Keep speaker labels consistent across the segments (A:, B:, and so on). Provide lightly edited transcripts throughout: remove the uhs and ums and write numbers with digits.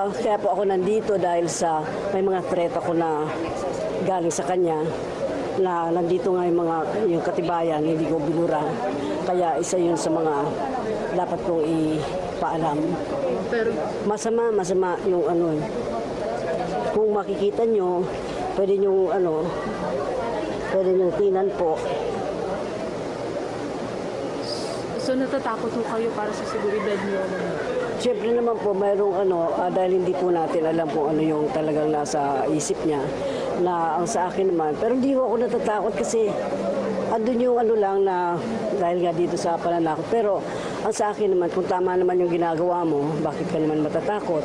A: Kaya po ako nandito dahil sa may mga threat ako na galing sa kanya na nandito nga yung katibayan, hindi ko binura. Kaya isa yun sa mga dapat kong ipaalam.
B: Pero
A: Masama yung ano. Kung makikita nyo, pwede nyo tingnan po.
B: so natatakot po kayo para sa seguridad niyo?
A: Siyempre naman po, mayroong dahil hindi po natin alam kung ano yung talagang nasa isip niya, na ang sa akin naman, pero hindi ako natatakot kasi andun yung lang na dahil nga dito sa pananakot. Pero ang sa akin naman, kung tama naman yung ginagawa mo, bakit ka naman matatakot?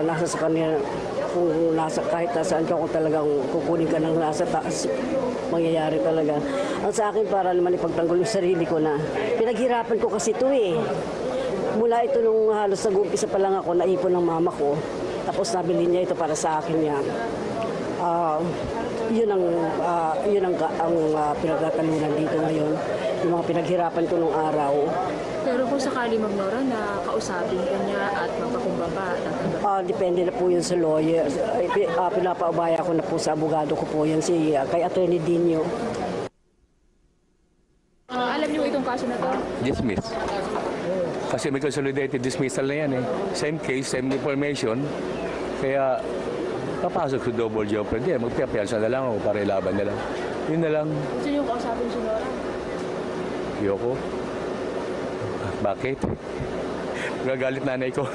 A: Nasa sa kanila, kung kahit nasaan ka, kung talagang kukunin ka ng nasa taas, mangyayari talaga. Ang sa akin, para naman ipagtanggol yung sarili ko na pinaghirapan ko kasi ito eh. Mula ito nung halos nag-umpisa pa lang ako, naipon ng mama ko. Tapos nabili niya ito para sa akin niya. Yun ang pinagkatalunan dito ngayon. Yung mga pinaghirapan ko nung araw.
B: Pero kung sakali Nora na kausapin ka niya at magpakumbaba,
A: Depende na po yun sa lawyer. Pinapaubaya ko na po sa abogado ko po yan, kay Attorney Dino.
B: alam niyo itong kaso na to?
C: Dismiss. Kasi may consolidated dismissal na yan eh. Same case, same information. Kaya papasok sa double jeopardy. Magpiyapiyansa na lang ako para ilaban na lang. Yun na lang.
B: Gusto niyo kausapin si Nora?
C: Yoko. Bakit? Magagalit nanay ko.